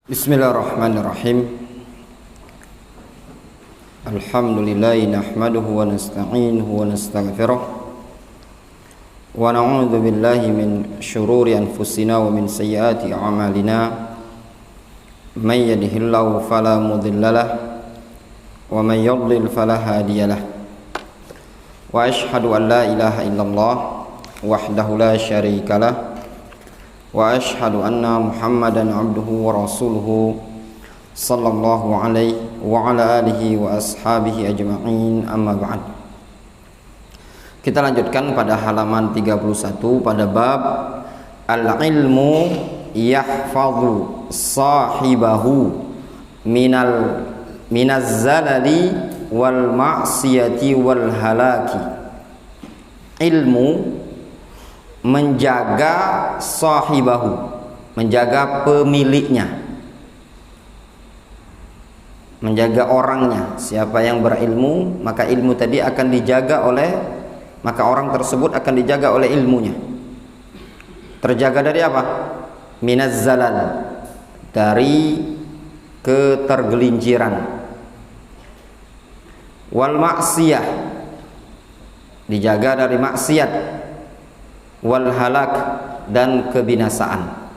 Bismillahirrahmanirrahim. Alhamdulillah nahmaduhu wa nasta'inuhu wa nastaghfiruh wa na'udzu billahi min syururi anfusina wa min sayyiati a'malina. May yahdihillahu fala mudhillalah wa may yudlil fala hadiyalah. Wa asyhadu an la ilaha illallah wahdahu la syarikalah wa asyhadu anna Muhammadan abduhu wa rasuluhu sallallahu alaihi wa ala alihi wa ashabihi ajma'in, amma ba'd. Kita lanjutkan pada halaman 31 pada bab al-ilmu yahfadhu sahibahu minaz zalali wal ma'siyati wal halaki. Ilmu menjaga sahibahu, menjaga pemiliknya, menjaga orangnya. Siapa yang berilmu, maka ilmu tadi akan dijaga oleh, maka orang tersebut akan dijaga oleh ilmunya. Terjaga dari apa? Minaz zalal, dari ketergelinciran. Wal maksiyah, dijaga dari maksiat. Wal halak, dan kebinasaan.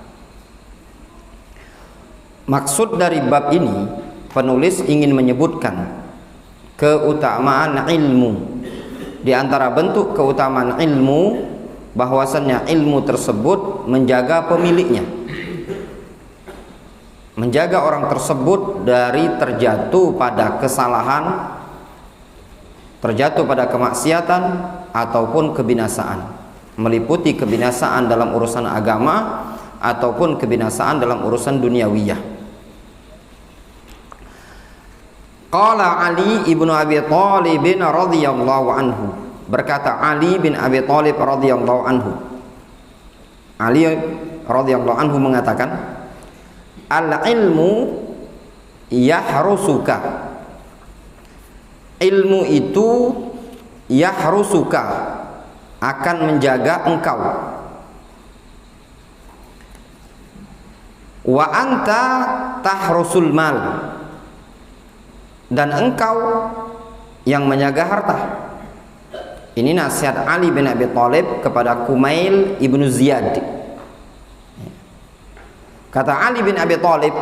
Maksud dari bab ini, penulis ingin menyebutkan keutamaan ilmu. Di antara bentuk keutamaan ilmu, bahwasannya ilmu tersebut menjaga pemiliknya, menjaga orang tersebut dari terjatuh pada kesalahan, terjatuh pada kemaksiatan ataupun kebinasaan, meliputi kebinasaan dalam urusan agama ataupun kebinasaan dalam urusan duniawiyah. Qala Ali ibnu Abi Thalib radhiyallahu anhu, berkata Ali bin Abi Thalib radhiyallahu anhu. Ali radhiyallahu anhu mengatakan, al-ilmu yahrusuka, ilmu itu yahrusuka, akan menjaga engkau. Wa anta tahrusul mal, dan engkau yang menjaga harta. Ini nasihat Ali bin Abi Thalib kepada Kumail ibnu Ziyad. Kata Ali bin Abi Thalib,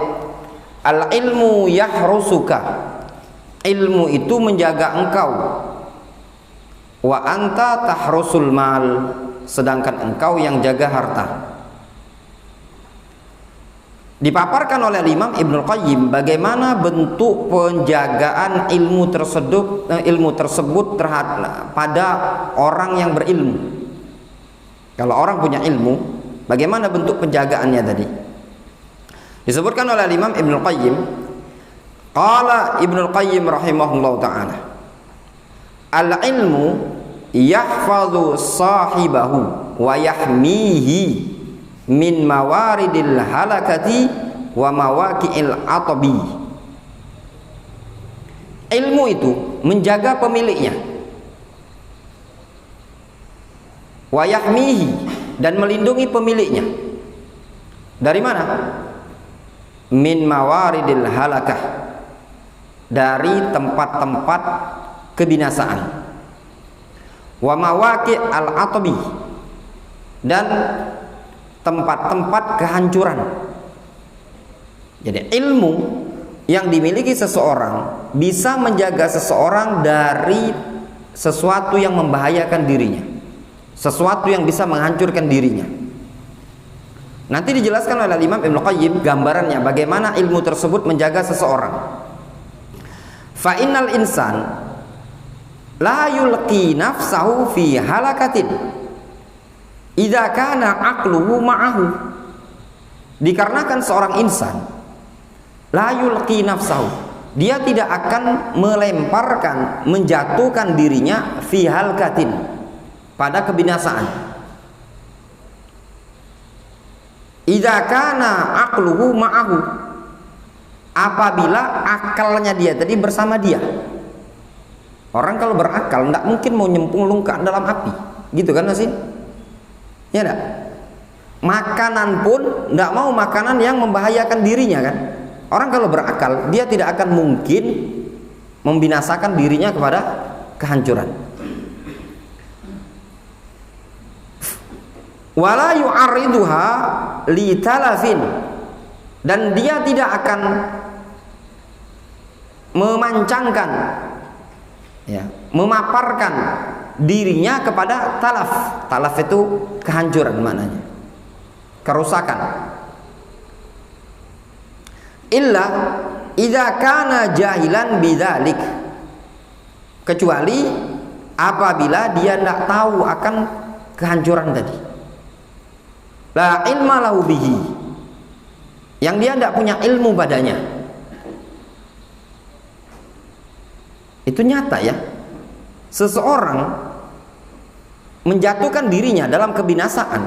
al ilmu yahrusuka, ilmu itu menjaga engkau. Wa anta tahrusul mal, sedangkan engkau yang jaga harta. Dipaparkan oleh Imam Ibnul Qayyim bagaimana bentuk penjagaan ilmu tersebut terhadap pada orang yang berilmu. Kalau orang punya ilmu, bagaimana bentuk penjagaannya tadi? Disebutkan oleh Imam Ibnul Qayyim, qala Ibnul Qayyim rahimahullahu ta'ala, al-ilmu yahfadhu sahibahu wa yahmihi min mawaridil halakati wa mawaqi'il atabi. Ilmu itu menjaga pemiliknya, wa yahmihi, dan melindungi pemiliknya. Dari mana? Min mawaridil halakah, dari tempat-tempat kebinasaan. Wa mawaqi' al-atabi, dan tempat-tempat kehancuran. Jadi ilmu yang dimiliki seseorang bisa menjaga seseorang dari sesuatu yang membahayakan dirinya, sesuatu yang bisa menghancurkan dirinya. Nanti dijelaskan oleh Imam Ibnu Qayyim gambarannya bagaimana ilmu tersebut menjaga seseorang. Fa innal insan la yulqi nafsahu fi halakatin idza kana aqluhu ma'ahu. Dikarenakan seorang insan la yulqi nafsahu, dia tidak akan melemparkan, menjatuhkan dirinya fi halakatin, pada kebinasaan. Idza kana aqluhu ma'ahu, apabila akalnya dia tadi bersama dia. Orang kalau berakal tidak mungkin mau nyemplung ke dalam api, gitu kan sih? Ya enggak? Makanan pun tidak mau makanan yang membahayakan dirinya kan? Orang kalau berakal, dia tidak akan mungkin membinasakan dirinya kepada kehancuran. Wala yu'arriduha li talafin, dan dia tidak akan memancangkan, ya, memaparkan dirinya kepada talaf. Talaf itu kehancuran maknanya, kerusakan. Illa idza kana jahilan bidzalik, kecuali apabila dia tidak tahu akan kehancuran tadi. La ilma lahu bihi, yang dia tidak punya ilmu padanya. Itu nyata ya, seseorang menjatuhkan dirinya dalam kebinasaan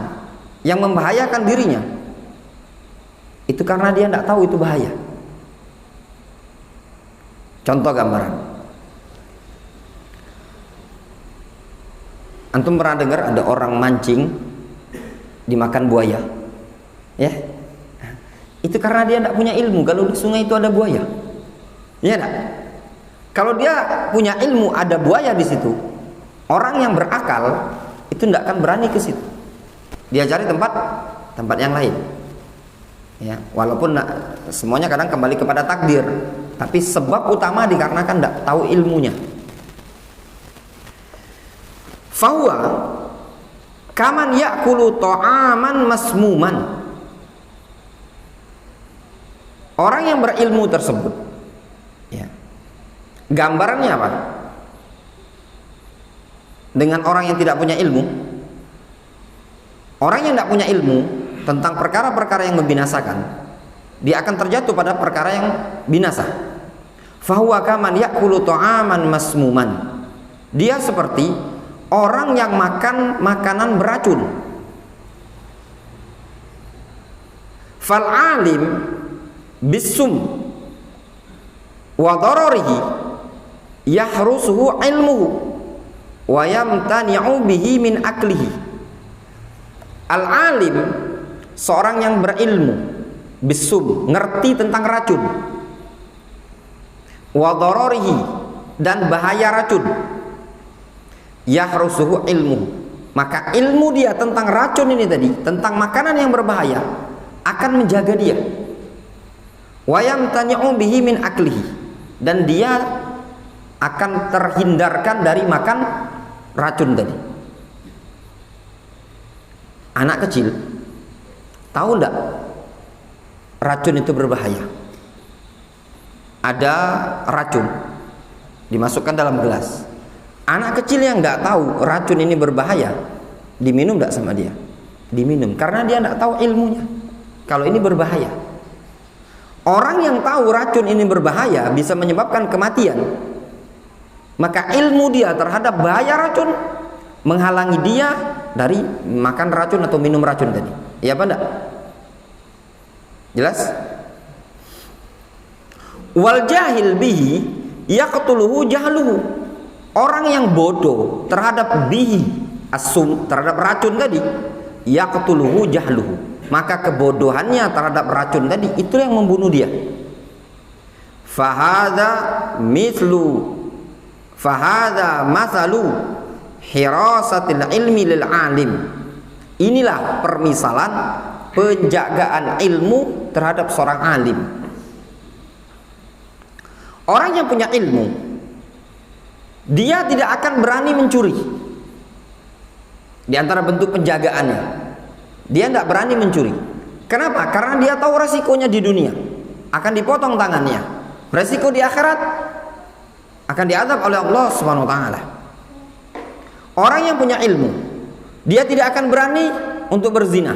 yang membahayakan dirinya, itu karena dia tidak tahu itu bahaya. Contoh gambaran, antum pernah dengar ada orang mancing dimakan buaya, ya? Itu karena dia tidak punya ilmu kalau di sungai itu ada buaya, ya enggak? Kalau dia punya ilmu ada buaya di situ, orang yang berakal itu tidak akan berani ke situ. Dia cari tempat yang lain. Ya, walaupun semuanya kadang kembali kepada takdir, tapi sebab utama dikarenakan tidak tahu ilmunya. Fahuwa kaman ya'kulu ta'aman masmuman. Orang yang berilmu tersebut, ya, gambarannya apa? Dengan orang yang tidak punya ilmu. Orang yang tidak punya ilmu tentang perkara-perkara yang membinasakan, dia akan terjatuh pada perkara yang binasa. Fahuwa kaman ya'kulu ta'aman masmuman. Dia seperti orang yang makan makanan beracun. Fal alim bisum wa dararihi yahrusuhu ilmuhu wa yamtani'u bihi min aklihi. Al alim, seorang yang berilmu, bisum, ngerti tentang racun, wa dararihi, dan bahaya racun, yahrusuhu ilmu, maka ilmu dia tentang racun ini tadi, tentang makanan yang berbahaya, akan menjaga dia. Wa yamtani'u bihi min aklihi, dan dia akan terhindarkan dari makan racun tadi. Anak kecil tahu enggak racun itu berbahaya? Ada racun dimasukkan dalam gelas. Anak kecil yang nggak tahu racun ini berbahaya, diminum nggak sama dia? Diminum, karena dia nggak tahu ilmunya kalau ini berbahaya. Orang yang tahu racun ini berbahaya bisa menyebabkan kematian, maka ilmu dia terhadap bahaya racun menghalangi dia dari makan racun atau minum racun tadi. Ya apa enggak? Jelas? Wal jahil bihi yaqtuluhu jahluhu. Orang yang bodoh terhadap bihi asum, terhadap racun tadi, yaqtuluhu jahluhu, maka kebodohannya terhadap racun tadi itu yang membunuh dia. Fahadha mathalu hirasatil ilmi lil alim. Inilah permisalan penjagaan ilmu terhadap seorang alim. Orang yang punya ilmu, dia tidak akan berani mencuri. Di antara bentuk penjagaannya, dia tidak berani mencuri. Kenapa? Karena dia tahu resikonya di dunia, akan dipotong tangannya. Resiko di akhirat akan diazab oleh Allah Subhanahu wa taala. Orang yang punya ilmu, dia tidak akan berani untuk berzina,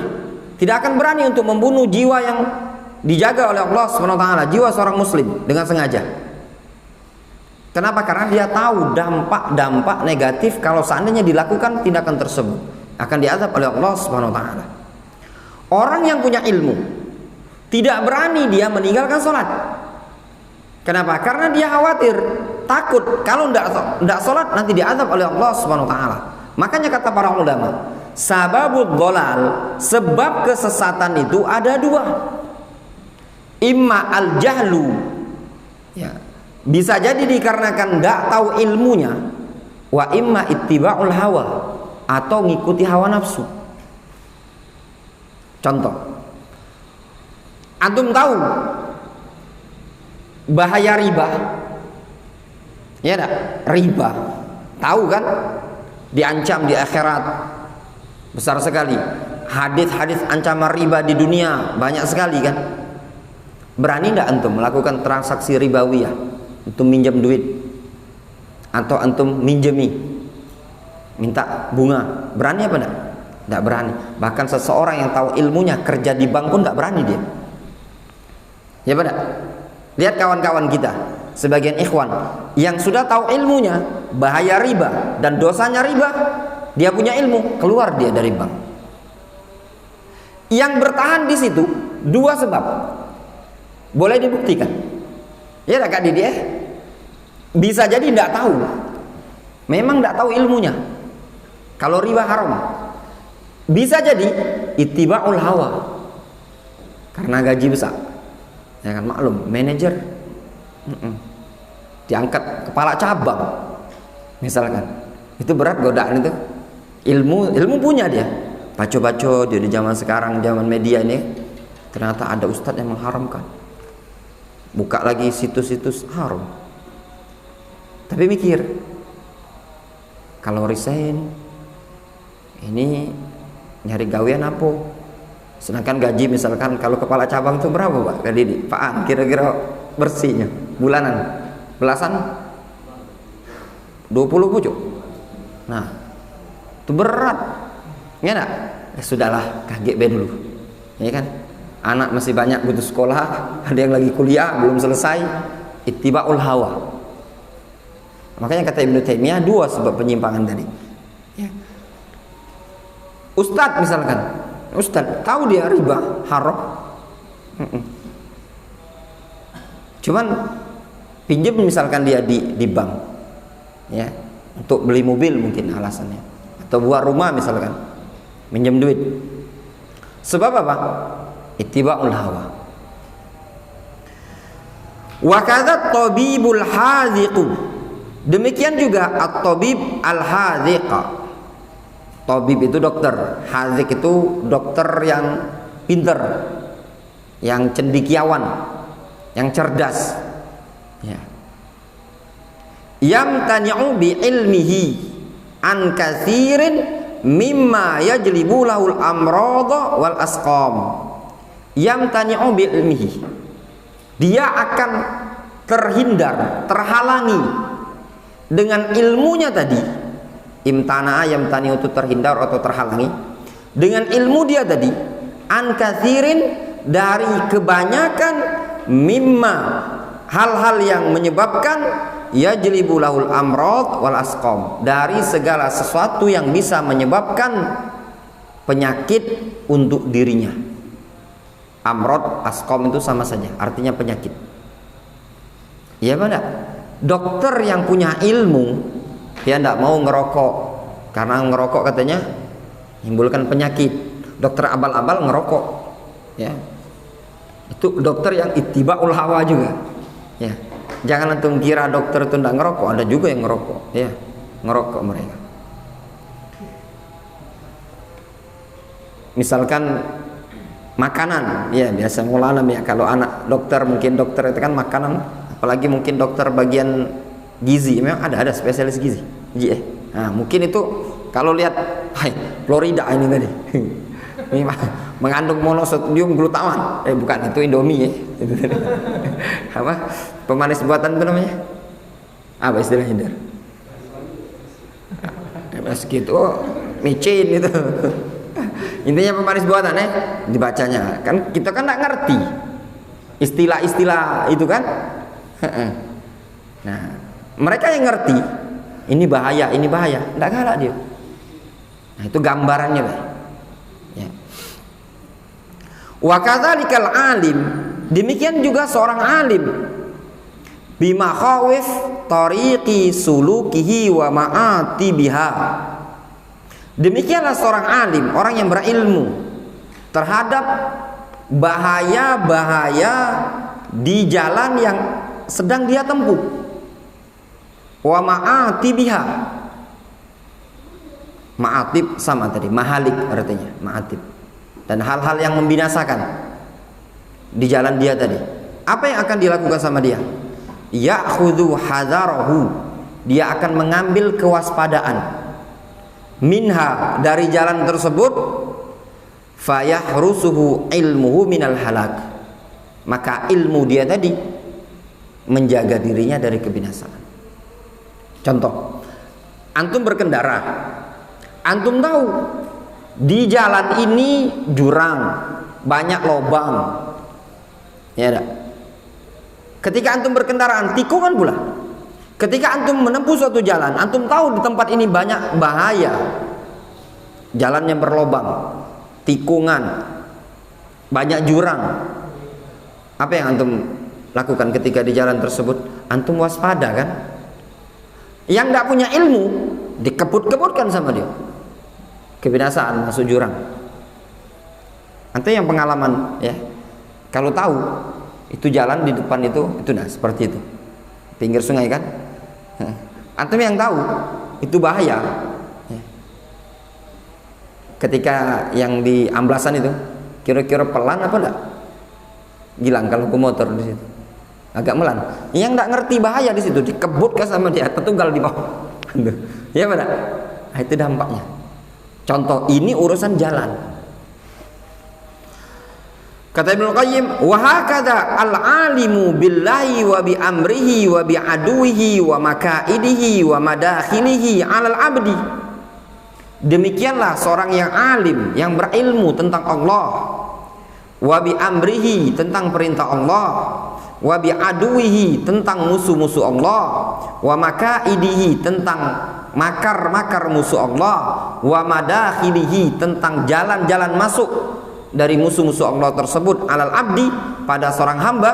tidak akan berani untuk membunuh jiwa yang dijaga oleh Allah Subhanahu wa taala, jiwa seorang muslim dengan sengaja. Kenapa? Karena dia tahu dampak negatif kalau seandainya dilakukan tindakan tersebut, akan diazab oleh Allah Subhanahu wa taala. Orang yang punya ilmu tidak berani dia meninggalkan sholat. Kenapa? Karena dia khawatir, takut kalau tidak sholat nanti diazab oleh Allah Subhanahu wa taala. Makanya kata para ulama, sababud dhalal, sebab kesesatan itu ada dua. imma al-jahlu, ya, bisa jadi dikarenakan tidak tahu ilmunya, wa imma ittiba'ul hawa, atau ngikuti hawa nafsu. Contoh, antum tahu bahaya riba? Ya enggak? Riba. Tahu kan? Diancam di akhirat besar sekali. Hadis-hadis ancaman riba di dunia banyak sekali kan? Berani enggak antum melakukan transaksi ribawiyah? Antum minjam duit atau antum minjemi, minta bunga, berani apa enggak? Enggak berani. Bahkan seseorang yang tahu ilmunya kerja di bank pun enggak berani dia. Ya benar. Lihat kawan-kawan kita, sebagian ikhwan yang sudah tahu ilmunya bahaya riba dan dosanya riba, dia punya ilmu, keluar dia dari bank. Yang bertahan di situ dua sebab, boleh dibuktikan. Ya tak Kak Didi? Bisa jadi tidak tahu, memang tidak tahu ilmunya kalau riba haram. Bisa jadi ittiba'ul hawa, karena gaji besar. Ya kan, maklum, manajer diangkat kepala cabang misalkan, itu berat godaan itu. Ilmu punya dia, baca-baca dia di zaman sekarang, zaman media ini, ternyata ada ustadz yang mengharamkan, buka lagi situs-situs haram. Tapi mikir, kalau resign ini nyari gawean apa? Sedangkan gaji misalkan kalau kepala cabang itu berapa Pak Didi? Pak An, kira-kira bersihnya bulanan belasan, 20 pucuk. Nah, itu berat. Ya enggak? Sudahlah, kaget be dulu. Ya kan? Anak masih banyak butuh sekolah, ada yang lagi kuliah belum selesai. Ittiba'ul hawa. Makanya kata Ibnu Taimiyah, dua sebab penyimpangan tadi. Ya. Ustadz misalkan, Ustadz tahu dia riba haram, cuman pinjam misalkan dia di bank, ya, untuk beli mobil mungkin alasannya, atau buat rumah misalkan, minjem duit. Sebab apa? Ittiba'ul hawa. Wa kadza tabibul hadhiq. Demikian juga at-tabib al-hadhiq. Tabib itu dokter, hadzik itu dokter yang pinter, yang cendekiawan, yang cerdas. Ya. Yamtani'u bi ilmihi an katsirin mimma yajlibu lahul amrada wal asqam. Yamtani'u bi ilmihi. Dia akan terhindar, terhalangi dengan ilmunya tadi. Imtana'a yamtani itu terhindar atau terhalangi dengan ilmu dia tadi, an katsirin dari kebanyakan, mimma hal-hal yang menyebabkan, yajlibu lahul amrad wal asqam, dari segala sesuatu yang bisa menyebabkan penyakit untuk dirinya. Amrad, asqam itu sama saja, artinya penyakit. Iya benar. Dokter yang punya ilmu dia tidak mau ngerokok, karena ngerokok katanya menimbulkan penyakit. Dokter abal-abal ngerokok, ya, itu dokter yang ittiba'ul hawa juga. Ya, jangan antum kira dokter itu tidak ngerokok, ada juga yang ngerokok, ya, ngerokok mereka. Misalkan makanan, ya biasa mulalam ya, kalau anak dokter mungkin dokter itu kan makanan, apalagi mungkin dokter bagian gizi, memang ada spesialis gizi. Nah, mungkin itu kalau lihat, hai, Florida ini tadi, ini mengandung monosodium glutamat, bukan, itu Indomie ya. Apa pemanis buatan itu namanya? Apa istilahnya? Segitu, micin itu. Intinya pemanis buatan dibacanya. Kan kita kan nggak ngerti istilah-istilah itu kan. Nah, mereka yang ngerti ini bahaya, enggak galak dia. Nah, itu gambarannya, Pak. Ya. Wa kadzalikal alim, demikian juga seorang alim, bimakhawif tariqi sulukihi wa ma'ati biha. Demikianlah seorang alim, orang yang berilmu terhadap bahaya-bahaya di jalan yang sedang dia tempuh. Wa ma'atibiha. Ma'atib sama tadi, mahalik artinya, ma'atib. Dan hal-hal yang membinasakan di jalan dia tadi. Apa yang akan dilakukan sama dia? Ya'khudhu hadarahu. Dia akan mengambil kewaspadaan. Minha, dari jalan tersebut. Fayahrusuhu ilmuhu minal halak. Maka ilmu dia tadi menjaga dirinya dari kebinasaan. Contoh, antum berkendara, antum tahu di jalan ini jurang, banyak lubang, ya enggak? Ketika antum berkendaraan, tikungan pula. Ketika antum menempuh suatu jalan, antum tahu di tempat ini banyak bahaya, jalannya berlubang, tikungan, banyak jurang. Apa yang antum lakukan ketika di jalan tersebut? Antum waspada kan? Yang tidak punya ilmu dikebut-kebutkan sama dia, kebinasaan, masuk jurang. Antum yang pengalaman ya, kalau tahu itu jalan di depan itu nah seperti itu, pinggir sungai kan, antum yang tahu itu bahaya ya. Ketika yang di amblasan itu kira-kira pelan apa enggak? Gilang kalau ke motor di situ agak melan. Yang enggak ngerti bahaya di situ dikebutkan sama dia, tertunggal di bawah. Ya benar. Nah, itu dampaknya. Contoh, ini urusan jalan. Kata Ibnu Qayyim, wa hakadha al-alimu billahi wa bi amrihi wa bi aduwihi wa makaidihi wa madakhilihi 'alal 'abdi. Demikianlah seorang yang alim, yang berilmu tentang Allah, wa bi amrihi, tentang perintah Allah, wa bi aduwihi, tentang musuh-musuh Allah, wa makaidihi, tentang makar-makar musuh Allah, wa madakhilihi, tentang jalan-jalan masuk dari musuh-musuh Allah tersebut, alal abdi, pada seorang hamba,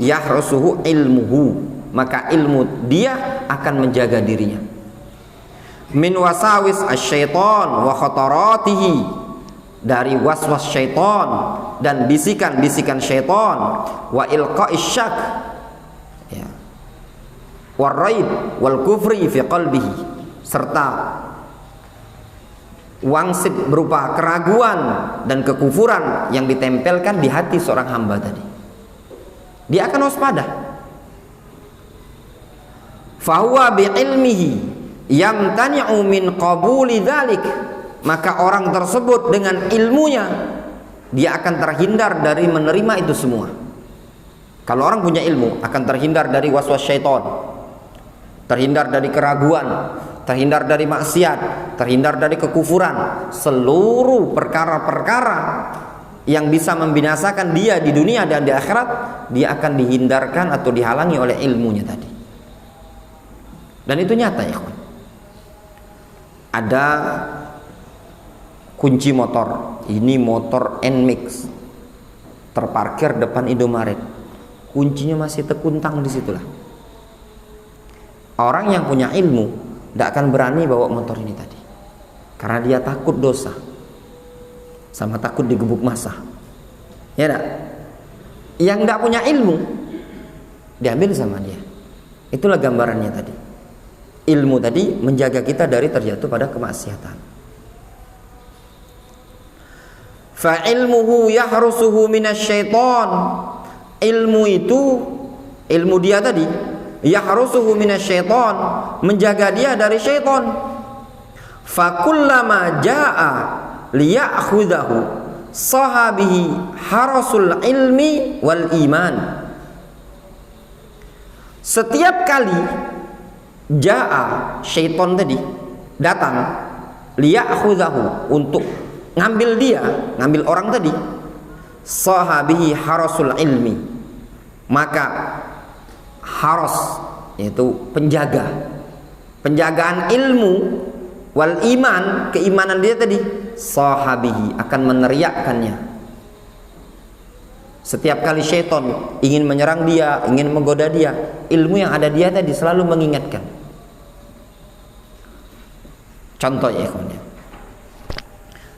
yahrusuhu ilmuhu, maka ilmu dia akan menjaga dirinya min wasawis asyaiton wa khataratihi, dari waswas syaitan dan bisikan-bisikan syaitan, wa ilqa'is syak ya, war raib wal kufri fi qalbihi, serta wangsit berupa keraguan dan kekufuran yang ditempelkan di hati seorang hamba tadi. Dia akan waspada. Fahuwa bi'ilmihi yamtani'u min qabuli dzalik, maka orang tersebut dengan ilmunya dia akan terhindar dari menerima itu semua. Kalau orang punya ilmu akan terhindar dari waswas syaitan, terhindar dari keraguan, terhindar dari maksiat, terhindar dari kekufuran, seluruh perkara-perkara yang bisa membinasakan dia di dunia dan di akhirat, dia akan dihindarkan atau dihalangi oleh ilmunya tadi. Dan itu nyata ya kawan. Ada kunci motor, ini motor Nmax terparkir depan Indomaret, kuncinya masih terkuntang di situlah. Orang yang punya ilmu tidak akan berani bawa motor ini tadi, karena dia takut dosa, sama takut digebuk massa. Ya enggak? Yang tidak punya ilmu diambil sama dia. Itulah gambarannya tadi. Ilmu tadi menjaga kita dari terjatuh pada kemaksiatan. Fa ilmuhu yahrusuhu minasyaiton. Ilmu itu, ilmu dia tadi, yahrusuhu minasyaiton, menjaga dia dari syaitan. Fa kullama jaa liya'khudahu sahabihi harasul ilmi wal iman. Setiap kali jaa syaitan tadi datang liya'khudahu, untuk ngambil dia, ngambil orang tadi, sahabihi harasul ilmi, maka haras yaitu penjagaan ilmu, wal iman, keimanan dia tadi, sahabihi akan meneriakkannya. Setiap kali syaitan ingin menyerang dia, ingin menggoda dia, ilmu yang ada dia tadi selalu mengingatkan. Contoh ya kawan,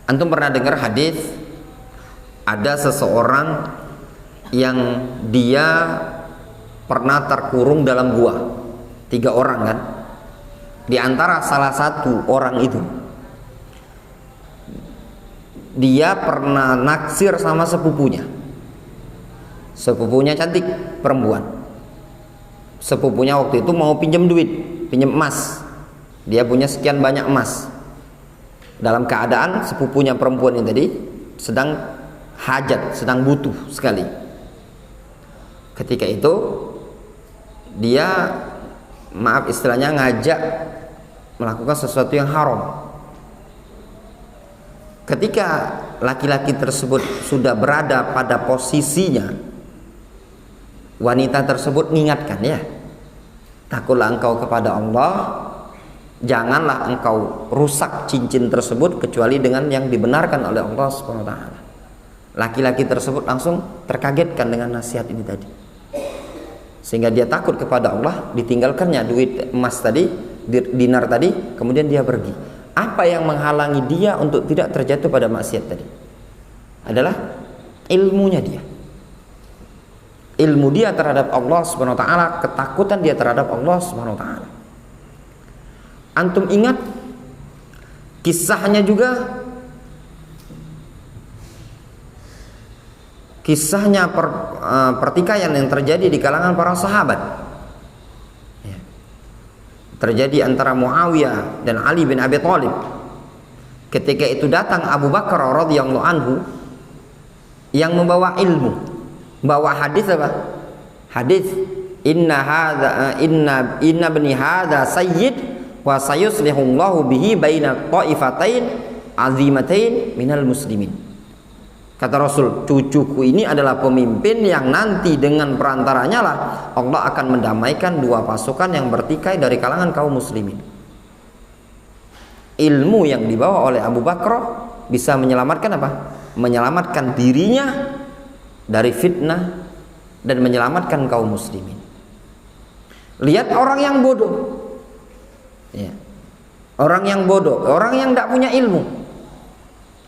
antum pernah dengar hadis ada seseorang yang dia pernah terkurung dalam gua, 3 orang kan. Di antara salah satu orang itu, dia pernah naksir sama sepupunya. Sepupunya cantik, perempuan. Sepupunya waktu itu mau pinjam duit, pinjam emas. Dia punya sekian banyak emas. Dalam keadaan sepupunya perempuan ini tadi sedang hajat, sedang butuh sekali. Ketika itu dia, maaf istilahnya, ngajak melakukan sesuatu yang haram. Ketika laki-laki tersebut sudah berada pada posisinya, wanita tersebut mengingatkan, ya, takutlah engkau kepada Allah, janganlah engkau rusak cincin tersebut kecuali dengan yang dibenarkan oleh Allah Subhanahu wa taala. Laki-laki tersebut langsung terkagetkan dengan nasihat ini tadi, sehingga dia takut kepada Allah, ditinggalkannya duit emas tadi, dinar tadi, kemudian dia pergi. Apa yang menghalangi dia untuk tidak terjatuh pada maksiat tadi? Adalah ilmunya dia. Ilmu dia terhadap Allah Subhanahu wa taala, ketakutan dia terhadap Allah Subhanahu wa taala. Antum ingat kisahnya juga, kisahnya pertikaian yang terjadi di kalangan para sahabat, ya. Terjadi antara Muawiyah dan Ali bin Abi Thalib. Ketika itu datang Abu Bakar radhiyallahu anhu yang membawa ilmu, bawa hadis apa? Hadis inna bani hadza sayyid wa sayuslihullahu bihi baina ta'ifatain azimatain minal muslimin. Kata Rasul, cucuku ini adalah pemimpin yang nanti dengan perantaranya lah Allah akan mendamaikan 2 pasukan yang bertikai dari kalangan kaum muslimin. Ilmu yang dibawa oleh Abu Bakar bisa menyelamatkan apa? Menyelamatkan dirinya dari fitnah dan menyelamatkan kaum muslimin. Lihat orang yang bodoh, ya. Orang yang bodoh, orang yang tidak punya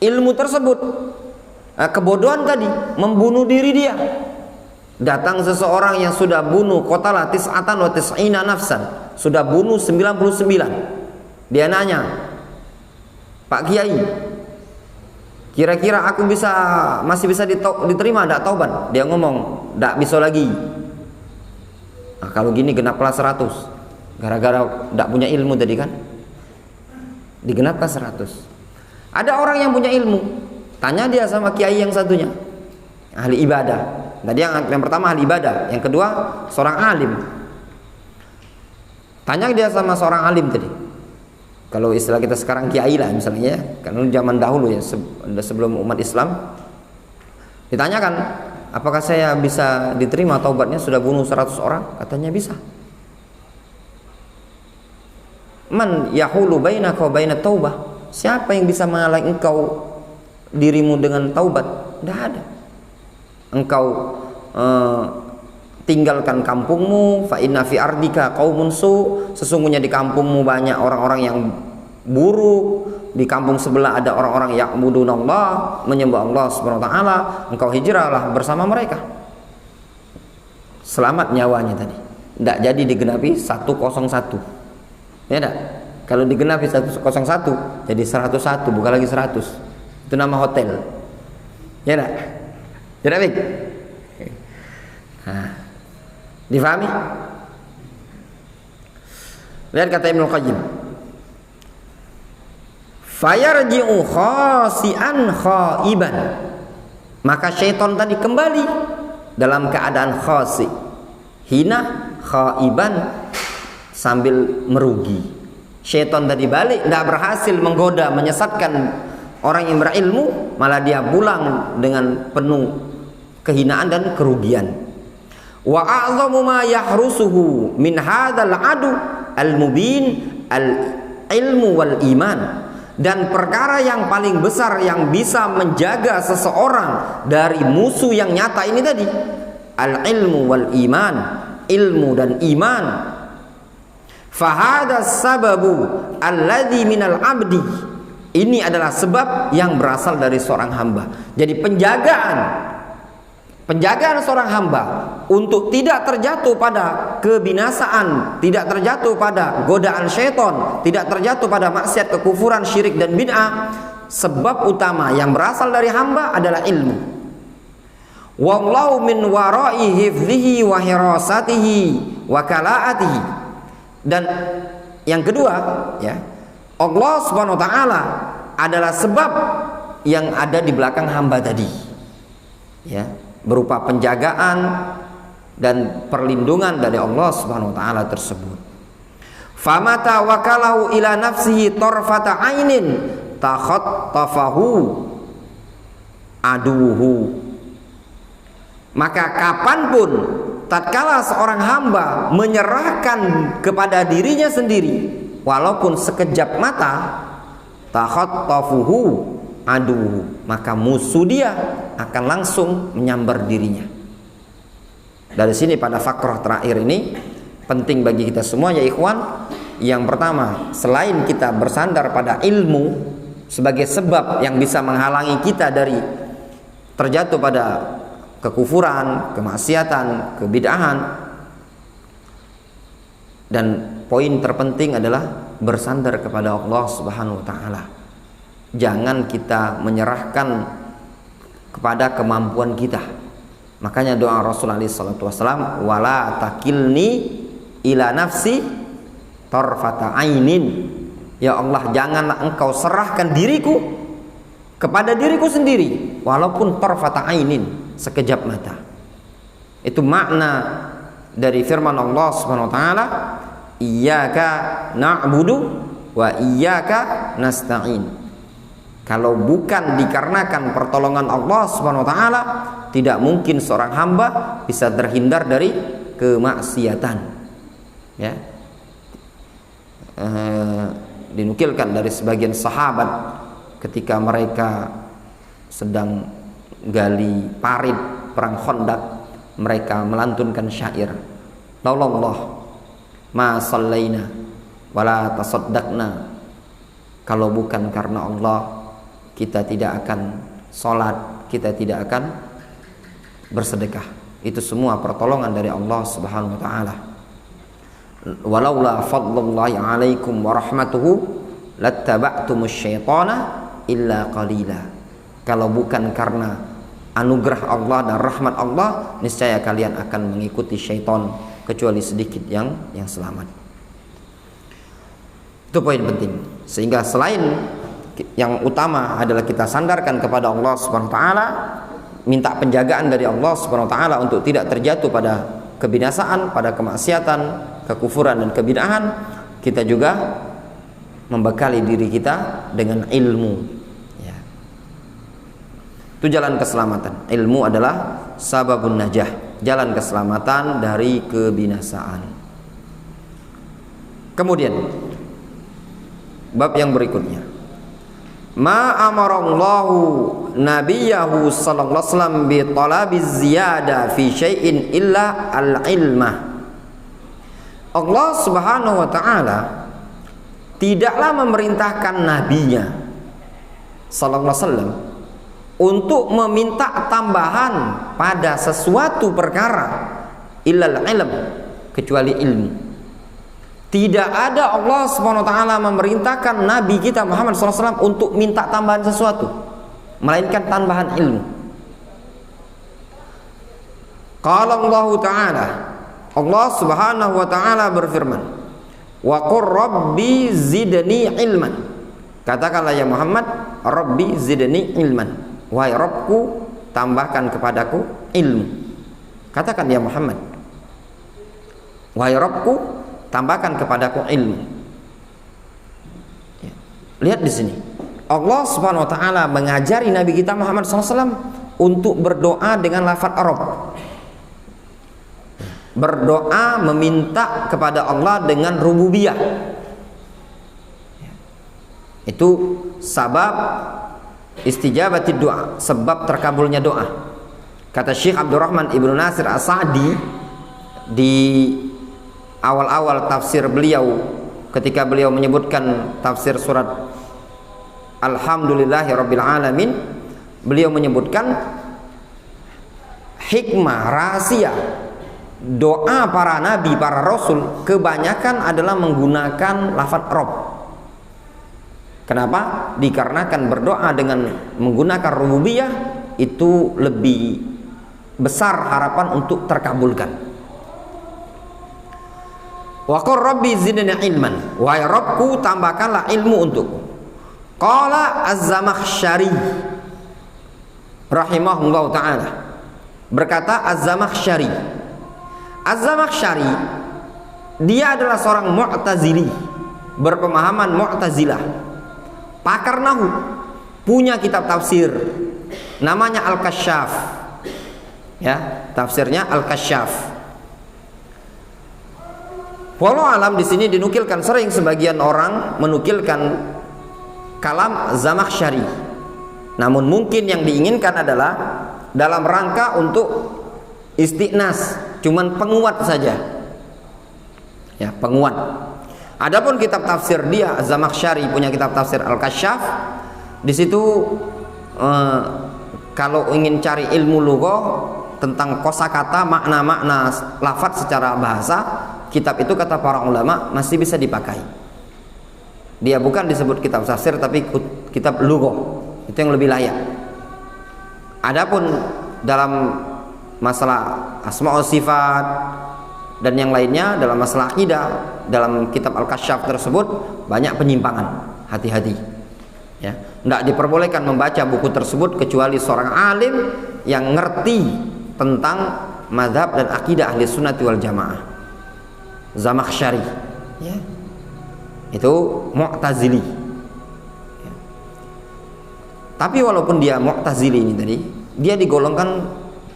ilmu tersebut, kebodohan tadi membunuh diri dia. Datang seseorang yang sudah bunuh qatala tis'atan wa tis'ina nafsan, sudah bunuh 99. Dia nanya, Pak Kiai, kira-kira aku masih bisa diterima tidak taubat? Dia ngomong, tidak bisa lagi. Nah, kalau gini genaplah 100. Gara-gara tidak punya ilmu tadi kan, digenapkan 100. Ada orang yang punya ilmu, tanya dia sama kiai yang satunya, ahli ibadah. Tadi yang pertama ahli ibadah, yang kedua seorang alim. Tanya dia sama seorang alim tadi. Kalau istilah kita sekarang kiai lah misalnya, karena zaman dahulu ya, sebelum umat Islam. Ditanyakan, apakah saya bisa diterima taubatnya, sudah bunuh 100 orang? Katanya bisa. Man yahulu bainaka wa bainat taubah? Siapa yang bisa menghalangi engkau dirimu dengan taubat? Tidak ada. Engkau tinggalkan kampungmu, fa inna fi ardika qaumun su, sesungguhnya di kampungmu banyak orang-orang yang buruk, di kampung sebelah ada orang-orang yang ya'budunallah, menyembah Allah Subhanahu wa taala, engkau hijrahlah bersama mereka. Selamat nyawanya tadi. Tidak jadi digenapi 101. Ya enggak? Kalau digenapi 101 jadi 101, bukan lagi 100. Itu nama hotel. Ya enggak? Ya enggak? Nah, difahami? Lihat kata Ibnu Qayyim. Fayarji'u khasi'an khaiban. Maka syaitan tadi kembali dalam keadaan khasi, hina, khaiban, sambil merugi. Syaitan tadi balik, tidak berhasil menggoda, menyesatkan orang yang berilmu, malah dia pulang dengan penuh kehinaan dan kerugian. Wa a'zamu ma yahrusuhu min hadzal adu al-mubin al-ilmu wal iman. Dan perkara yang paling besar yang bisa menjaga seseorang dari musuh yang nyata ini tadi, al-ilmu wal iman, ilmu dan iman. Fahada sababu alladhi minal abdi Ini adalah sebab yang berasal dari seorang hamba. Jadi penjagaan seorang hamba untuk tidak terjatuh pada kebinasaan, tidak terjatuh pada godaan syaitan, tidak terjatuh pada maksiat, kekufuran, syirik dan bid'ah, sebab utama yang berasal dari hamba adalah ilmu. Wallahu min wara'i hifdhihi wa hirasatihi wa kala'atihi. Dan yang kedua, ya, Allah Subhanahu wa taala adalah sebab yang ada di belakang hamba tadi. Ya, berupa penjagaan dan perlindungan dari Allah Subhanahu wa taala tersebut. Famata wakalahu ila nafsihi tarfata ainin takhattafahu aduhu. Maka kapanpun tatkala seorang hamba menyerahkan kepada dirinya sendiri walaupun sekejap mata, takhattafuhu aduhu, maka musuh dia akan langsung menyambar dirinya. Dari sini pada fakrah terakhir ini penting bagi kita semua ya ikhwan. Yang pertama, selain kita bersandar pada ilmu sebagai sebab yang bisa menghalangi kita dari terjatuh pada kekufuran, kemaksiatan, kebid'ahan, dan poin terpenting adalah bersandar kepada Allah Subhanahu wa taala. Jangan kita menyerahkan kepada kemampuan kita. Makanya doa Rasulullah SAW, wala takilni ila nafsi tarfata ainin. Ya Allah, janganlah engkau serahkan diriku kepada diriku sendiri walaupun tarfata ainin, sekejap mata. Itu makna dari firman Allah Subhanahu wa taala, iyyaka na'budu wa iyyaka nasta'in. Kalau bukan dikarenakan pertolongan Allah Subhanahu wa taala, tidak mungkin seorang hamba bisa terhindar dari kemaksiatan. Ya. Dinukilkan dari sebagian sahabat ketika mereka sedang gali parit perang Khandaq, mereka melantunkan syair, laulallah ma sallaina wala tasaddaqna. Kalau bukan karena Allah, kita tidak akan sholat, kita tidak akan bersedekah. Itu semua pertolongan dari Allah Subhanahu wa taala. Walaula fadlullahi alaikum wa rahmatuhu lattaba'tumus syaitana illa qalila. Kalau bukan karena anugerah Allah dan rahmat Allah, niscaya kalian akan mengikuti syaitan kecuali sedikit yang selamat. Itu poin penting. Sehingga selain yang utama adalah kita sandarkan kepada Allah Subhanahu wa taala, minta penjagaan dari Allah Subhanahu wa taala untuk tidak terjatuh pada kebinasaan, pada kemaksiatan, kekufuran dan kebid'ahan, kita juga membekali diri kita dengan ilmu. Ya. Itu jalan keselamatan. Ilmu adalah sababun najah, jalan keselamatan dari kebinasaan. Kemudian bab yang berikutnya, ma amarallahu nabiyahu sallallahu alaihi wasallam bi talabiz ziyada fi syai'in illa al-ilmah. Allah Subhanahu wa taala tidaklah memerintahkan nabinya sallallahu alaihi wasallam untuk meminta tambahan pada sesuatu perkara illal ilm, kecuali ilmu. Tidak ada Allah Subhanahu wa taala memerintahkan nabi kita Muhammad SAW untuk minta tambahan sesuatu, melainkan tambahan ilmu. Qala Allah taala, Allah Subhanahu wa taala berfirman, wa qur rabbi zidni ilman. Katakanlah ya Muhammad, rabbi zidni ilman, wahai Rabbku, tambahkan kepadaku ilmu. Katakan ya Muhammad, wahai Rabbku, tambahkan kepadaku ilmu. Ya. Lihat di sini, Allah Subhanahu wa taala mengajari Nabi kita Muhammad SAW untuk berdoa dengan lafaz Rabb. Berdoa meminta kepada Allah dengan rububiyah. Ya. Itu sabab istijabatid doa, sebab terkabulnya doa. Kata Syekh Abdurrahman Ibnu Nasir As-Sa'di di awal-awal tafsir beliau, ketika beliau menyebutkan tafsir surat alhamdulillahirabbil alamin, beliau menyebutkan hikmah rahasia doa para nabi, para rasul kebanyakan adalah menggunakan lafaz Rabb. Kenapa? Dikarenakan berdoa dengan menggunakan rububiyah itu lebih besar harapan untuk terkabulkan. Wa qur rabbi zidni ilman, wahai Rabbku tambahkanlah ilmu untukku. Qala Az-Zamakhsyari rahimahullah ta'ala, berkata Az-Zamakhsyari, Az-Zamakhsyari dia adalah seorang Mu'tazili, berpemahaman Mu'tazilah, pakar nahu, punya kitab tafsir namanya Al-Kasyaf, ya, tafsirnya Al-Kasyaf. Wallahu alam, di sini dinukilkan sering sebagian orang menukilkan kalam Zamakhsyari. Namun mungkin yang diinginkan adalah dalam rangka untuk istiqnas, cuman penguat saja. Ya, penguat. Adapun kitab tafsir dia, Zamakhsyari punya kitab tafsir Al-Kasyaf. Di situ kalau ingin cari ilmu lughah tentang kosakata, makna-makna lafaz secara bahasa, kitab itu kata para ulama masih bisa dipakai. Dia bukan disebut kitab tafsir tapi kitab lughah, itu yang lebih layak. Adapun dalam masalah asma wa sifat dan yang lainnya, dalam masalah akidah, dalam kitab Al-Kasyaf tersebut banyak penyimpangan. Hati-hati, ya, tidak diperbolehkan membaca buku tersebut kecuali seorang alim yang ngerti tentang mazhab dan akidah ahli sunnati wal jamaah. Zamakhsyari, ya, itu Mu'tazili, ya. Tapi walaupun dia Mu'tazili ini tadi, dia digolongkan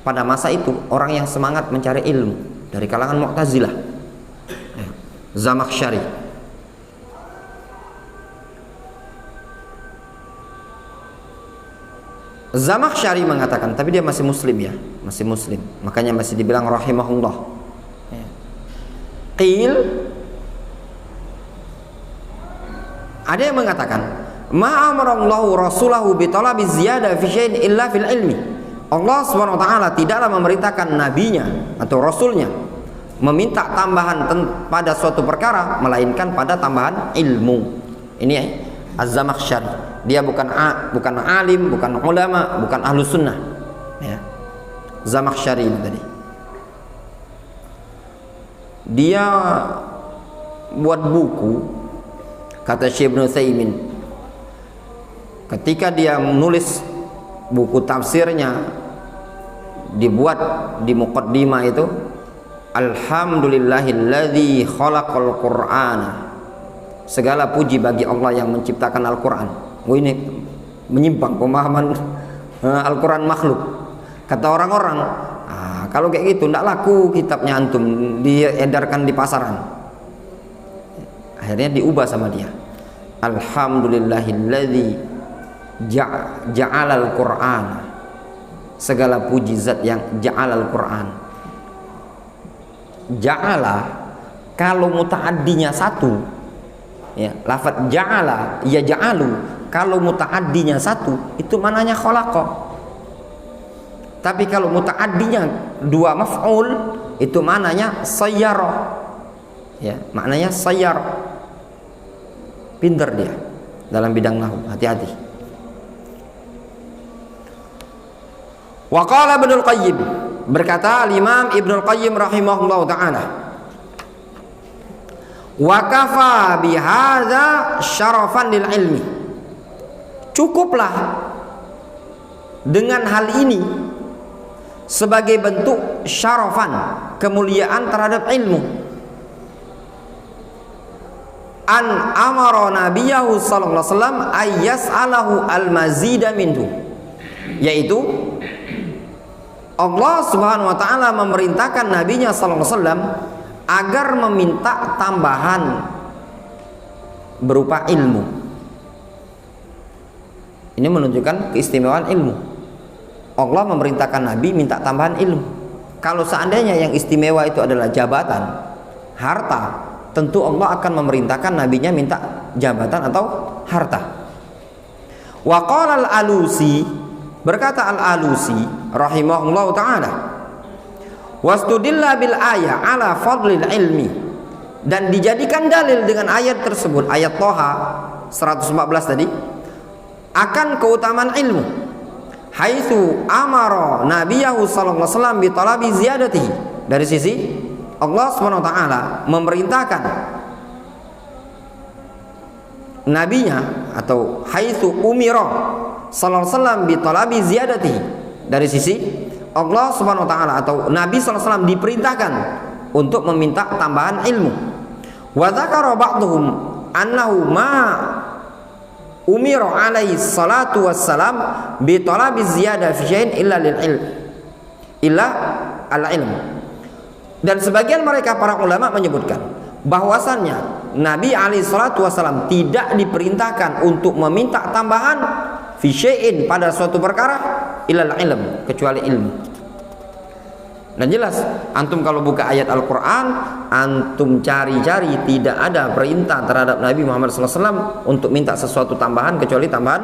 pada masa itu orang yang semangat mencari ilmu dari kalangan Mu'tazilah, ya. Zamakhsyari. Zamakhsyari mengatakan, tapi dia masih muslim, ya, masih muslim, makanya masih dibilang rahimahullah. Qil, ada yang mengatakan ma amarallahu rasulahu bi talabi ziyadah fi syai'in illa fil ilmi. Allah Subhanahu wa taala tidaklah memerintahkan nabinya atau rasulnya meminta tambahan pada suatu perkara melainkan pada tambahan ilmu. Ini Az-Zamakhsyari. Dia bukan alim, bukan ulama, bukan ahlu sunnah, ya. Zamakhsyari ini tadi. Dia buat buku, kata Syekh Ibnu Utsaimin, ketika dia menulis buku tafsirnya, dibuat di muqaddimah itu, alhamdulillahilladzi khalaqal qur'ana, segala puji bagi Allah yang menciptakan Al-Quran. Ini menyimpang pemahaman Al-Quran makhluk. Kata orang-orang, kalau kayak gitu tidak laku kitabnya antum, diedarkan di pasaran. Akhirnya diubah sama dia, alhamdulillahilladzi ja'alal Qur'an, segala puji zat yang ja'alal Qur'an. Ja'ala kalau mutaaddinya satu, ya, lafaz ja'ala, ya ja'alu, kalau mutaaddinya satu itu mananya khalaqa. Tapi kalau mutaaddinya dua maf'ul itu maknanya sayyara, ya, maknanya sayyar. Pinter dia dalam bidang nahwu, hati-hati. Wa qala Ibnul Qayyim, berkata Imam Ibnul Qayyim rahimahullah ta'ala, wa kafa bihadza syarafan lil ilmi, cukuplah dengan hal ini sebagai bentuk syarafan, kemuliaan terhadap ilmu, an amara nabiyahu sallallahu alaihi wasallam ayyas'alahu al-mazida minhu, yaitu Allah Subhanahu wa taala memerintahkan nabinya sallallahu alaihi wasallam agar meminta tambahan berupa ilmu. Ini menunjukkan keistimewaan ilmu. Allah memerintahkan nabi minta tambahan ilmu. Kalau seandainya yang istimewa itu adalah jabatan, harta, tentu Allah akan memerintahkan nabinya minta jabatan atau harta. Wa qala al-Alusi, berkata al-Alusi rahimahullahu taala, wastudilla bil ayah ala fadlil ilmi, dan dijadikan dalil dengan ayat tersebut, ayat Toha 114 tadi, akan keutamaan ilmu. Haitsu amara nabiyahu sallallahu alaihi wasallam bi talabi ziyadatihi, dari sisi Allah Subhanahu wa taala memerintahkan nabinya, atau haitsu umira sallallahu alaihi wasallam bi talabi ziyadatihi, dari sisi Allah Subhanahu wa taala atau Nabi sallallahu alaihi wasallam diperintahkan untuk meminta tambahan ilmu. Wa dzakara ba'dhum annahu ma umira alaihi salatu wassalam bi talabi ziyadah fi syai'in illa lil ilm, illa al ilm. Dan sebagian mereka para ulama menyebutkan bahwasannya Nabi alaihi salatu wassalam tidak diperintahkan untuk meminta tambahan fi syai'in pada suatu perkara illa al ilm, kecuali ilmu. Dan jelas antum kalau buka ayat Al-Quran, antum cari-cari, tidak ada perintah terhadap Nabi Muhammad SAW untuk minta sesuatu tambahan kecuali tambahan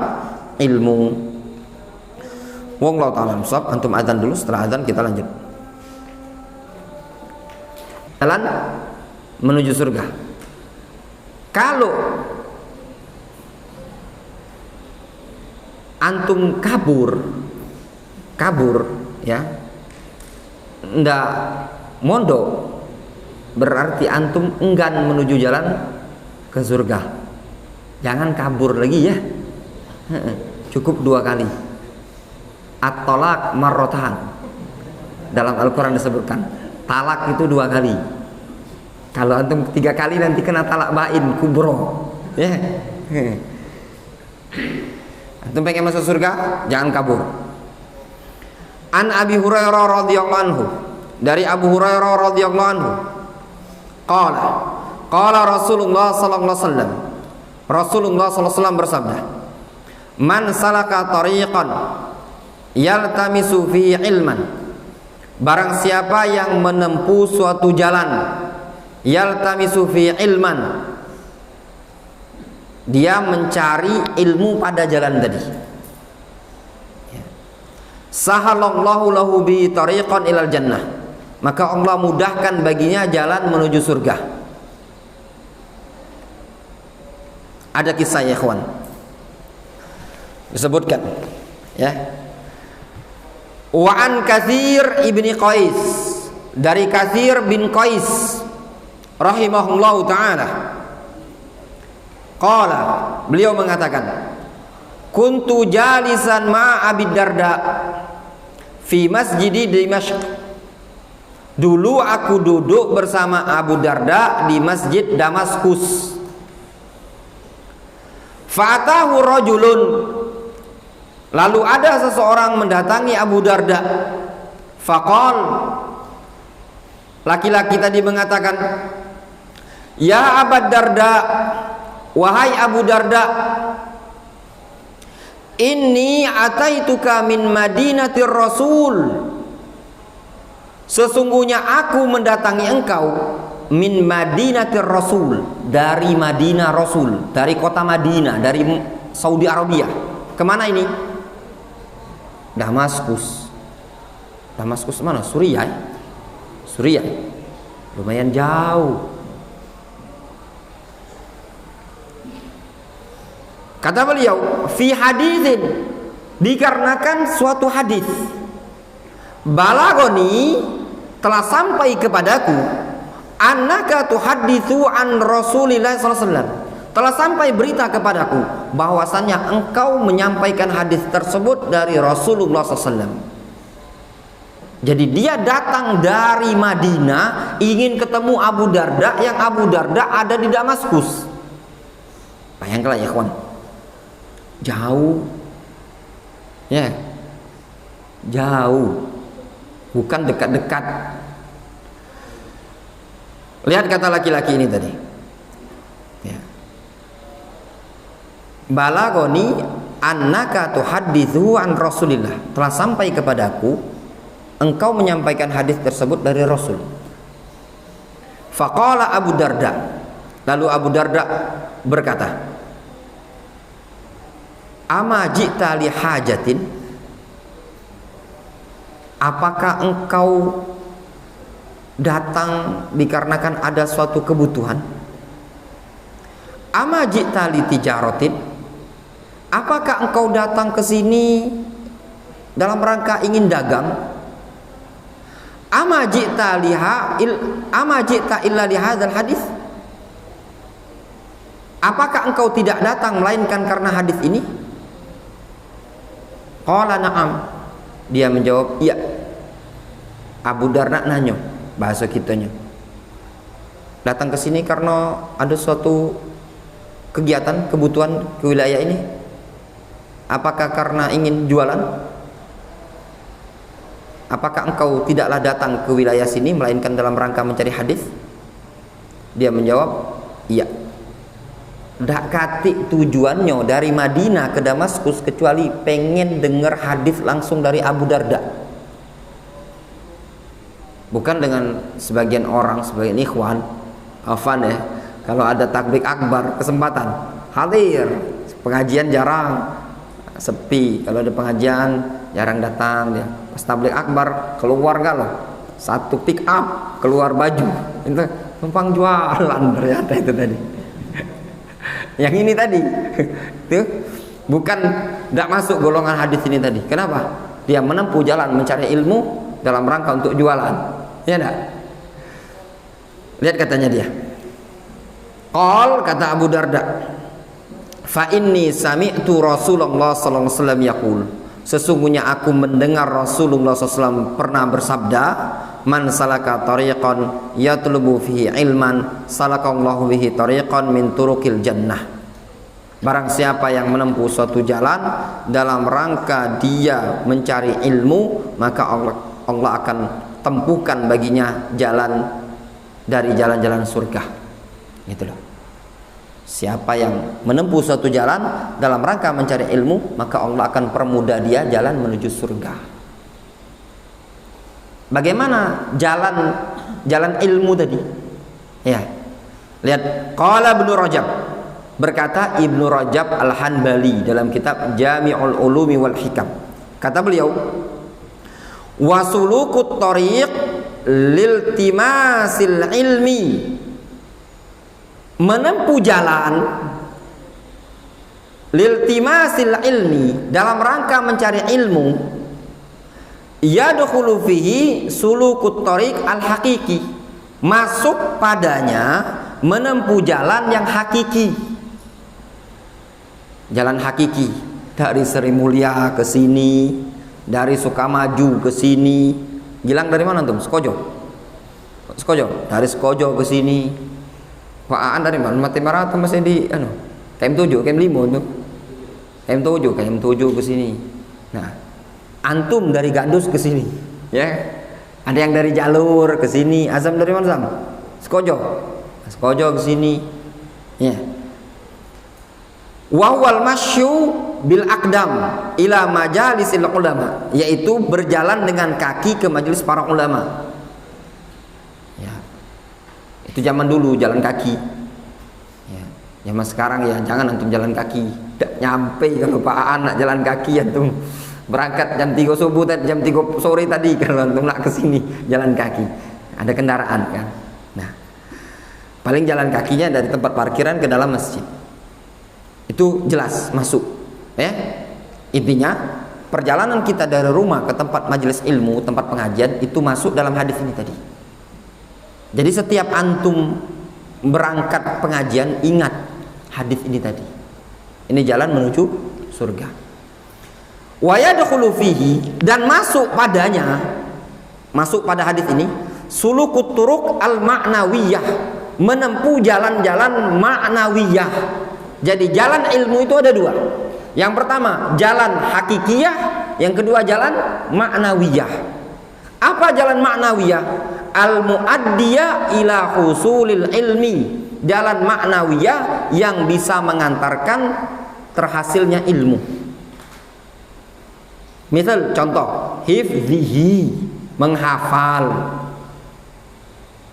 ilmu. Wallahu ta'ala a'lam. Antum adzan dulu, setelah adzan kita lanjut. Jalan menuju surga. Kalau antum kabur ya, ndak mondok, berarti antum enggan menuju jalan ke surga. Jangan kabur lagi ya. Cukup 2 kali. At-talaq marratan. Dalam Al-Quran disebutkan talak itu 2 kali. Kalau antum 3 kali nanti kena talak bain kubro ya. Antum pengen masuk surga, jangan kabur. An Abi Hurairah radhiyallahu anhu, dari Abu Hurairah radhiyallahu anhu, qala Rasulullah sallallahu alaihi wasallam, Rasulullah sallallahu alaihi wasallam bersabda, man salaka tariqan yaltamisu fi ilman, barang siapa yang menempuh suatu jalan, yaltamisu fi ilman, dia mencari ilmu pada jalan tadi, sahalallahu lahu bi tariqan ilal jannah, maka Allah mudahkan baginya jalan menuju surga. Ada kisah ya ikhwan, disebutkan ya, wa an Katsir ibni Qais, dari Katsir bin Qais rahimahullahu taala, qala, beliau mengatakan, kuntu jalisan ma Abi Darda fi masjidi Dimashq. Dulu aku duduk bersama Abu Darda di masjid Damaskus. Fa'atahu rajulun, lalu ada seseorang mendatangi Abu Darda. Faqal, laki-laki tadi mengatakan, ya Abu Darda, wahai Abu Darda, inni ataituka min madinatir rasul, sesungguhnya aku mendatangi engkau min madinatir rasul, dari Madinah Rasul, dari kota Madinah, dari Saudi Arabia. Kemana ini? Damaskus. Damaskus mana? Suriah. Suriah, lumayan jauh. Kata beliau, fi haditsin, dikarenakan suatu hadis, balagoni, telah sampai kepadaku, annaka tuhadditsu an Rasulillah sallallahu alaihi wasallam, telah sampai berita kepadaku bahwasannya engkau menyampaikan hadis tersebut dari Rasulullah sallallahu alaihi wasallam. Jadi dia datang dari Madinah ingin ketemu Abu Darda, yang Abu Darda ada di Damaskus. Bayangkanlah ya kawan, jauh ya, jauh, bukan dekat-dekat. Lihat kata laki-laki ini tadi ya, balagoni annaka tuhadditsu an Rasulillah, telah sampai kepadaku engkau menyampaikan hadis tersebut dari Rasul. Faqala Abu Darda, lalu Abu Darda berkata, Ama ji'ta li hajatin, apakah engkau datang dikarenakan ada suatu kebutuhan? Ama ji'ta li tijaratin, apakah engkau datang ke sini dalam rangka ingin dagang? Ama ji'ta illa li hadzal hadis, apakah engkau tidak datang melainkan karena hadis ini? Qala na'am, dia menjawab iya. Abu Darda nanya, bahasa kitanya, datang ke sini karena ada suatu kegiatan, kebutuhan ke wilayah ini. Apakah karena ingin jualan? Apakah engkau tidaklah datang ke wilayah sini melainkan dalam rangka mencari hadis? Dia menjawab iya. Dak kati tujuannya dari Madinah ke Damaskus kecuali pengen dengar hadis langsung dari Abu Darda. Bukan dengan sebagian orang, sebagian ikhwan, afan ya, kalau ada takbir akbar kesempatan hadir, pengajian jarang, sepi. Kalau ada pengajian jarang datang dia. Pas tabligh akbar keluar gak loh, satu pick up keluar baju, itu numpang jualan ternyata itu tadi. Yang ini tadi tuh bukan, tidak masuk golongan hadis ini tadi. Kenapa? Dia menempuh jalan mencari ilmu dalam rangka untuk jualan, ya enggak? Lihat katanya dia. Qal, kata Abu Darda, fa inni sami'tu Rasulullah sallallahu alaihi wasallam yaqul, sesungguhnya aku mendengar Rasulullah SAW pernah bersabda, man salaka tariqan yatlubu fihi ilman salakallahu bihi tariqan min turuqil jannah. Barang siapa yang menempuh suatu jalan dalam rangka dia mencari ilmu, maka Allah akan tempuhkan baginya jalan dari jalan-jalan surga. Gitu loh. Siapa yang menempuh suatu jalan dalam rangka mencari ilmu, maka Allah akan permudah dia jalan menuju surga. Bagaimana jalan ilmu tadi? Ya. Lihat, qala Ibnu Rajab, berkata Ibnu Rajab Al-Hanbali dalam kitab Jami'ul Ulumi wal Hikam. Kata beliau, wasulukut tariq liltimasil ilmi, menempuh jalan liltimasil ilmi dalam rangka mencari ilmu, yadkhulu fihi sulukut tariq al-haqiqi, masuk padanya menempuh jalan yang hakiki. Jalan hakiki dari Sri Mulia ke sini, dari Sukamaju ke sini. Gilang dari mana antum? Sekojo. Sekojo, dari Sekojo ke sini. Pak Aan dari mana? Mati Marah atau masih di KM7, KM5 tuh. KM7 ke sini. Nah, antum dari Gandus ke sini, ya. Ada yang dari jalur ke sini. Azam dari mana, Azam? Sekojo. Sekojo ke sini. Ya. Wa huwal masyu bil aqdam ila majalisil ulama, yaitu berjalan dengan kaki ke majelis para ulama. Ya. Itu zaman dulu jalan kaki. Ya. Zaman sekarang ya jangan antum jalan kaki. Tidak nyampe kalau Pak anak jalan kaki antum berangkat jam 3 subuh tadi, jam 3 sore tadi kalau antum nak ke sini jalan kaki. Ada kendaraan kan. Nah, paling jalan kakinya dari tempat parkiran ke dalam masjid. Itu jelas masuk, ya. Intinya perjalanan kita dari rumah ke tempat majelis ilmu, tempat pengajian, itu masuk dalam hadis ini tadi. Jadi setiap antum berangkat pengajian, ingat hadis ini tadi. Ini jalan menuju surga. Wa yadkhulu fihi, dan masuk padanya, masuk pada hadis ini, sulukut turuq al ma'nawiyah, menempuh jalan-jalan ma'nawiyah. Jadi jalan ilmu itu ada dua. Yang pertama jalan hakikiyah, yang kedua jalan ma'nawiyah. Apa jalan ma'nawiyah? Al-mu'addiyah ila husulil ilmi, jalan ma'nawiyah yang bisa mengantarkan terhasilnya ilmu. Misal contoh, hifzihi, menghafal.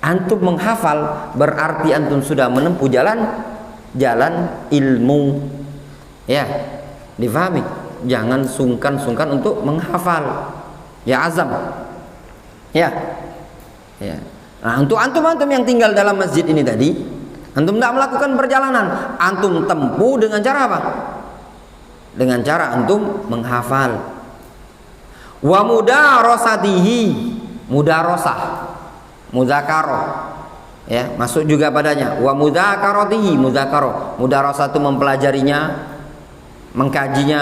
Antum menghafal berarti antum sudah menempuh jalan ilmu, ya. Difahami? Jangan sungkan-sungkan untuk menghafal. Ya azam. Ya. Ya. Nah, untuk antum-antum yang tinggal dalam masjid ini tadi, antum tidak melakukan perjalanan, antum tempuh dengan cara apa? Dengan cara antum menghafal. Wa mudarasatihi, mudarasah, mudzakarah. Ya, masuk juga padanya. Wa mudzakaratihi, mudzakarah. Mudarasah itu mempelajarinya, mengkajinya.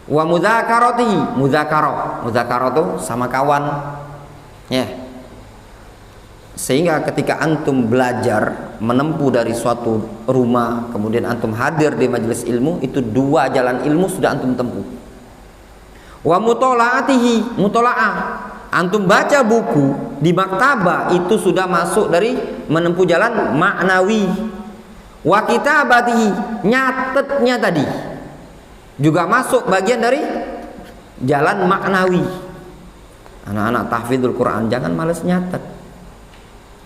Wa mudzakaratihi, mudzakarah. Mudzakarah itu sama kawan. Ya. Sehingga ketika antum belajar menempuh dari suatu rumah, kemudian antum hadir di majelis ilmu, itu dua jalan ilmu sudah antum tempuh. Wa mutolaatihi, mutolaah, antum baca buku di maktabah, itu sudah masuk dari menempuh jalan maknawi. Wa kitabatihi, nyatetnya tadi juga masuk bagian dari jalan maknawi. Anak-anak tahfidzul Quran jangan males nyatet.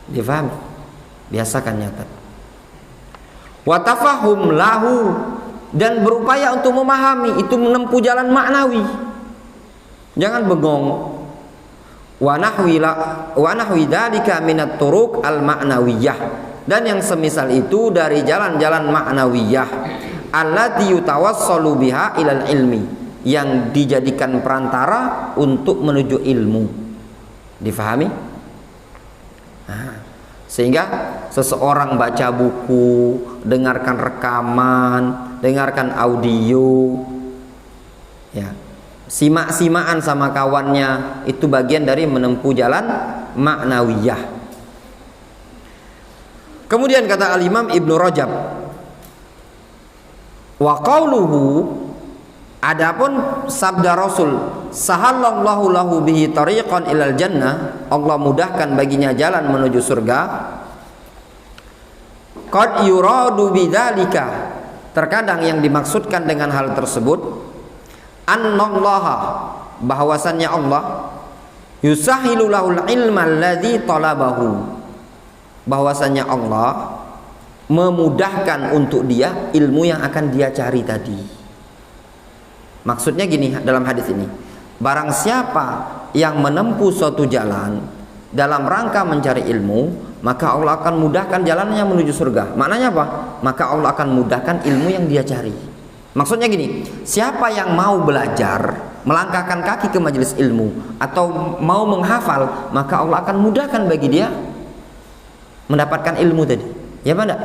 Difahami? Biasakan nyatet. Wa tafahum lahu, dan berupaya untuk memahami, itu menempuh jalan maknawi. Jangan bengong. Wa nahwi dzalika minat turuq al ma'nawiyah, dan yang semisal itu dari jalan-jalan ma'nawiyah allati yutawassalu biha ilal ilmi, yang dijadikan perantara untuk menuju ilmu. Difahami? Nah, sehingga seseorang baca buku, dengarkan rekaman, dengarkan audio, ya, simak-simaan sama kawannya, itu bagian dari menempuh jalan maknawiyah. Kemudian kata Al-Imam Ibnu Rajab, wa qauluhu, adapun sabda Rasul, sahallallahu lahu bihi tariqan ilal jannah, Allah mudahkan baginya jalan menuju surga. Qad yuradu bidzalika, terkadang yang dimaksudkan dengan hal tersebut, annallaha, bahwasannya Allah, yusahilu lahul ilma alladzi talabahu, bahwasannya Allah memudahkan untuk dia ilmu yang akan dia cari tadi. Maksudnya gini dalam hadis ini, barang siapa yang menempuh suatu jalan dalam rangka mencari ilmu, maka Allah akan mudahkan jalannya menuju surga. Maknanya apa? Maka Allah akan mudahkan ilmu yang dia cari. Maksudnya gini, siapa yang mau belajar, melangkahkan kaki ke majelis ilmu, atau mau menghafal, maka Allah akan mudahkan bagi dia mendapatkan ilmu tadi. Ya apa enggak?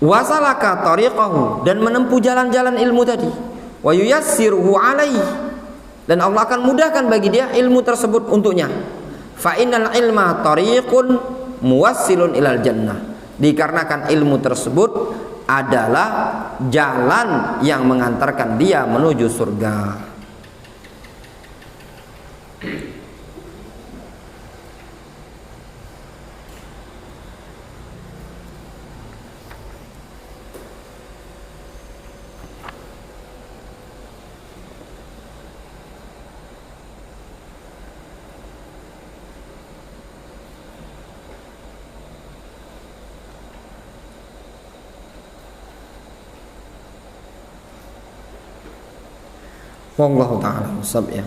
Wasalaka tariqahu, dan menempuh jalan-jalan ilmu tadi. Wa yuyassiruhu alaihi, dan Allah akan mudahkan bagi dia ilmu tersebut untuknya. Fa innal ilma tariqun muwassilun ilal jannah, dikarenakan ilmu tersebut adalah jalan yang mengantarkan dia menuju surga. Wallahu ta'ala shawab, ya.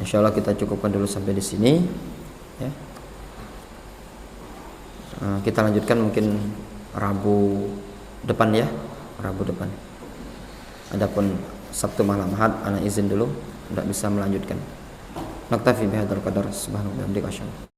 Insyaallah kita cukupkan dulu sampai di sini, ya. Kita lanjutkan mungkin Rabu depan, ya. Rabu depan. Adapun Sabtu malam Ahad ana izin dulu, tidak bisa melanjutkan. Naktafi bihadzal qadar, subhanallahi wa bihamdihi.